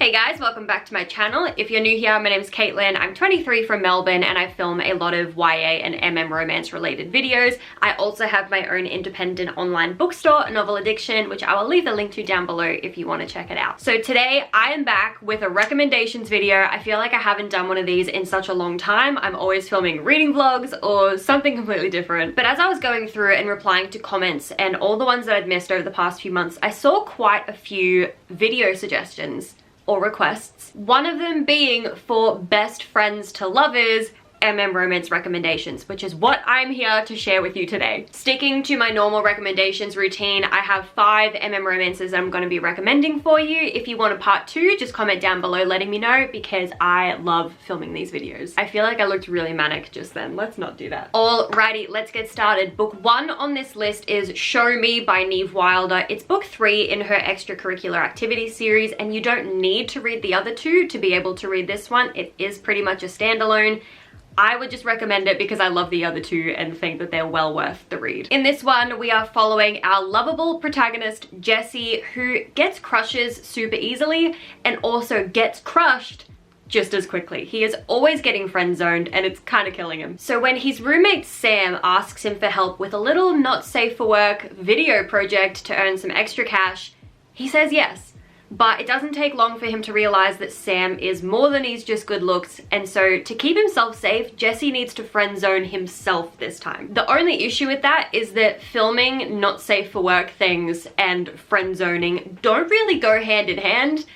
Hey guys, welcome back to my channel. If you're new here, my name's Caitlin. I'm 23 from Melbourne and I film a lot of YA and MM romance related videos. I also have my own independent online bookstore, Novel Addiction, which I will leave the link to down below if you want to check it out. So today I am back with a recommendations video. I feel like I haven't done one of these in such a long time. I'm always filming reading vlogs or something completely different. But as I was going through and replying to comments and all the ones that I'd missed over the past few months, I saw quite a few video suggestions or requests. One of them being for best friends to lovers MM romance recommendations, which is what I'm here to share with you today. Sticking to my normal recommendations routine, I have 5 MM romances I'm going to be recommending for you. If you want a part 2, just comment down below letting me know because I love filming these videos. I feel like I looked really manic just then. Let's not do that. Alrighty, let's get started. Book 1 on this list is Show Me by Neve Wilder. It's book 3 in her extracurricular activity series, and you don't need to read the other 2 to be able to read this one. It is pretty much a standalone. I would just recommend it because I love the other 2 and think that they're well worth the read. In this one, we are following our lovable protagonist, Jesse, who gets crushes super easily and also gets crushed just as quickly. He is always getting friend zoned and it's kind of killing him. So when his roommate Sam asks him for help with a little not safe for work video project to earn some extra cash, he says yes. But it doesn't take long for him to realize that Sam is more than he's just good looks, and so to keep himself safe, Jesse needs to friend zone himself this time. The only issue with that is that filming not safe for work things and friend zoning don't really go hand in hand.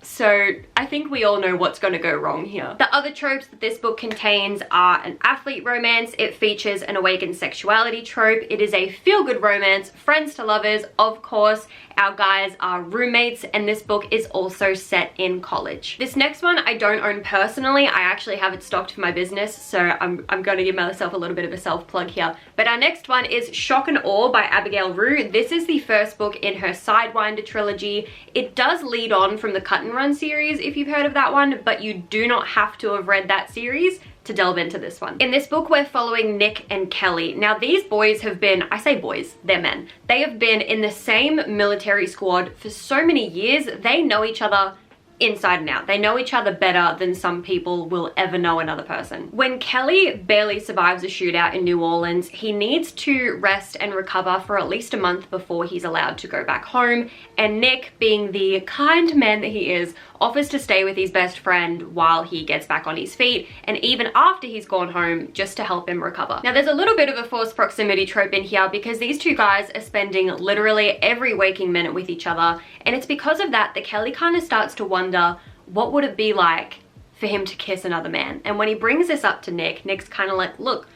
So I think we all know what's going to go wrong here. The other tropes that this book contains are an athlete romance. It features an awakened sexuality trope. It is a feel-good romance, friends to lovers, of course. Our guys are roommates, and this book is also set in college. This next one I don't own personally. I actually have it stocked for my business, so I'm going to give myself a little bit of a self-plug here. But our next one is Shock and Awe by Abigail Roux. This is the first book in her Sidewinder trilogy. It does lead on from the Cut and Run series, if you've heard of that one, but you do not have to have read that series to delve into this one. In this book, we're following Nick and Kelly. Now, these boys have been, I say boys, they're men. They have been in the same military squad for so many years. They know each other inside and out. They know each other better than some people will ever know another person. When Kelly barely survives a shootout in New Orleans, he needs to rest and recover for at least a month before he's allowed to go back home. And Nick, being the kind man that he is, offers to stay with his best friend while he gets back on his feet, and even after he's gone home, just to help him recover. Now, there's a little bit of a forced proximity trope in here because these 2 guys are spending literally every waking minute with each other, and it's because of that that Kelly kind of starts to wonder, what would it be like for him to kiss another man? And when he brings this up to Nick, Nick's kind of like, look,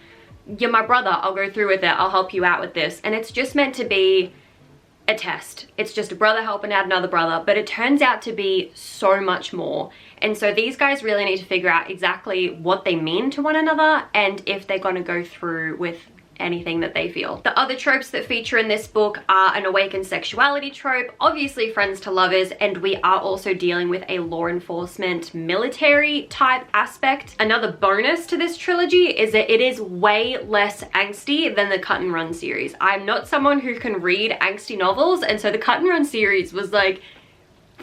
you're my brother, I'll go through with it, I'll help you out with this. And it's just meant to be a test. It's just a brother helping out another brother, but it turns out to be so much more. And so these guys really need to figure out exactly what they mean to one another and if they're going to go through with anything that they feel. The other tropes that feature in this book are an awakened sexuality trope, obviously friends to lovers, and we are also dealing with a law enforcement military type aspect. Another bonus to this trilogy is that it is way less angsty than the Cut and Run series. I'm not someone who can read angsty novels, and so the Cut and Run series was like,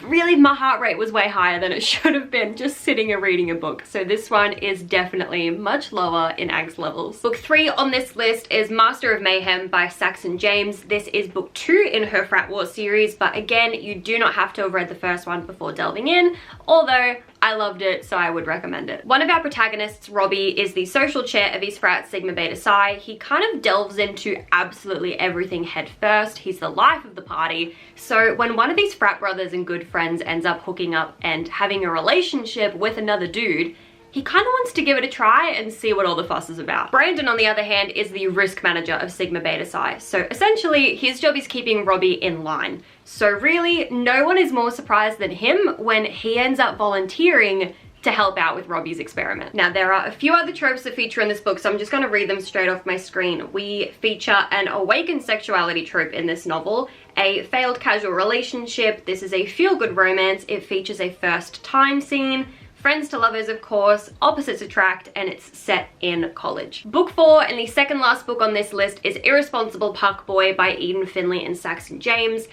really, my heart rate was way higher than it should have been just sitting and reading a book. So this one is definitely much lower in angst levels. Book 3 on this list is Master of Mayhem by Saxon James. This is book 2 in her Frat War series, but again, you do not have to have read the first one before delving in, although I loved it, so I would recommend it. One of our protagonists, Robbie, is the social chair of his frat, Sigma Beta Psi. He kind of delves into absolutely everything head first. He's the life of the party. So when one of these frat brothers and good friends ends up hooking up and having a relationship with another dude, he kind of wants to give it a try and see what all the fuss is about. Brandon, on the other hand, is the risk manager of Sigma Beta Psi. So essentially, his job is keeping Robbie in line. So really, no one is more surprised than him when he ends up volunteering to help out with Robbie's experiment. Now, there are a few other tropes that feature in this book, so I'm just going to read them straight off my screen. We feature an awakened sexuality trope in this novel, a failed casual relationship. This is a feel-good romance. It features a first time scene, friends to lovers, of course, opposites attract, and it's set in college. Book 4, and the second last book on this list, is Irresponsible Puckboy by Finley and Saxon James.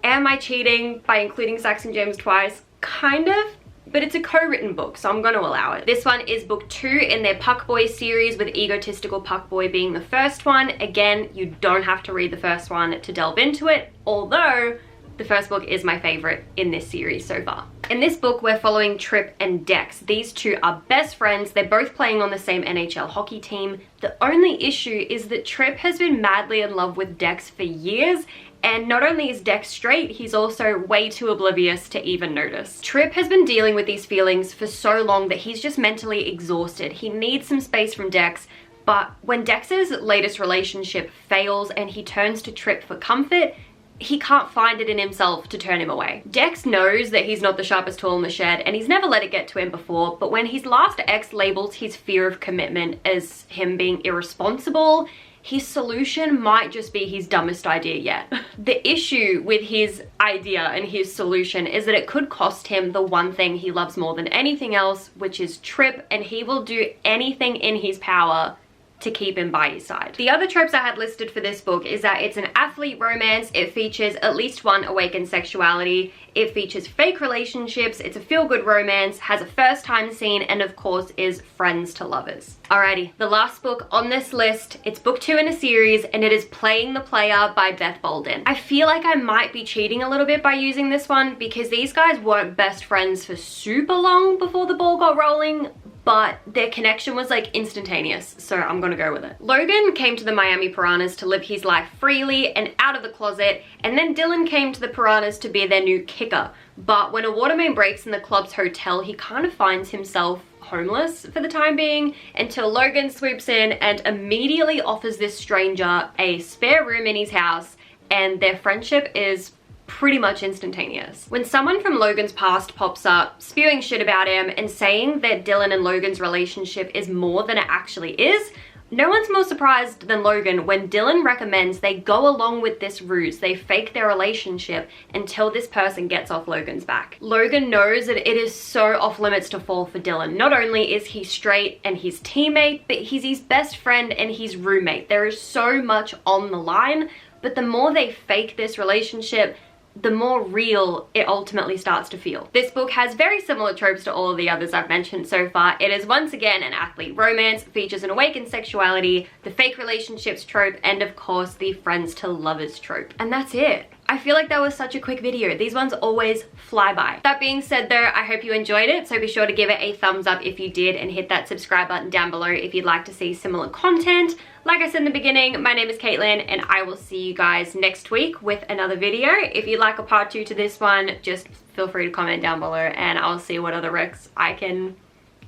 Am I cheating by including Saxon James twice? kind of, but it's a co-written book, so I'm going to allow it. This one is book 2 in their Puckboy series, with Egotistical Puckboy being the first one. Again, you don't have to read the first one to delve into it, although the first book is my favorite in this series so far. In this book, we're following Trip and Dex. These two are best friends. They're both playing on the same NHL hockey team. The only issue is that Trip has been madly in love with Dex for years, and not only is Dex straight, he's also way too oblivious to even notice. Trip has been dealing with these feelings for so long that he's just mentally exhausted. He needs some space from Dex, but when Dex's latest relationship fails and he turns to Trip for comfort, he can't find it in himself to turn him away. Dex knows that he's not the sharpest tool in the shed, and he's never let it get to him before, but when his last ex labels his fear of commitment as him being irresponsible, his solution might just be his dumbest idea yet. The issue with his idea and his solution is that it could cost him the one thing he loves more than anything else, which is Trip, and he will do anything in his power to keep him by his side. The other tropes I had listed for this book is that it's an athlete romance, it features at least one awakened sexuality, it features fake relationships, it's a feel-good romance, has a first time scene, and of course is friends to lovers. Alrighty, the last book on this list, it's book 2 in a series, and it is Playing the Player by Beth Bolden. I feel like I might be cheating a little bit by using this one because these guys weren't best friends for super long before the ball got rolling, but their connection was like instantaneous, so I'm gonna go with it. Logan came to the Miami Piranhas to live his life freely and out of the closet, and then Dylan came to the Piranhas to be their new kicker. But when a water main breaks in the club's hotel, he kind of finds himself homeless for the time being, until Logan swoops in and immediately offers this stranger a spare room in his house, and their friendship is pretty much instantaneous. When someone from Logan's past pops up spewing shit about him and saying that Dylan and Logan's relationship is more than it actually is, no one's more surprised than Logan when Dylan recommends they go along with this ruse. They fake their relationship until this person gets off Logan's back. Logan knows that it is so off limits to fall for Dylan. Not only is he straight and his teammate, but he's his best friend and his roommate. There is so much on the line, but the more they fake this relationship, the more real it ultimately starts to feel. This book has very similar tropes to all of the others I've mentioned so far. It is once again an athlete romance, features an awakened sexuality, the fake relationships trope, and of course the friends to lovers trope. And that's it. I feel like that was such a quick video. These ones always fly by. That being said though, I hope you enjoyed it, so be sure to give it a thumbs up if you did, and hit that subscribe button down below if you'd like to see similar content. Like I said in the beginning, my name is Caitlin, and I will see you guys next week with another video. If you'd like a part 2 to this one, just feel free to comment down below and I'll see what other recs I can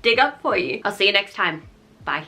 dig up for you. I'll see you next time. Bye.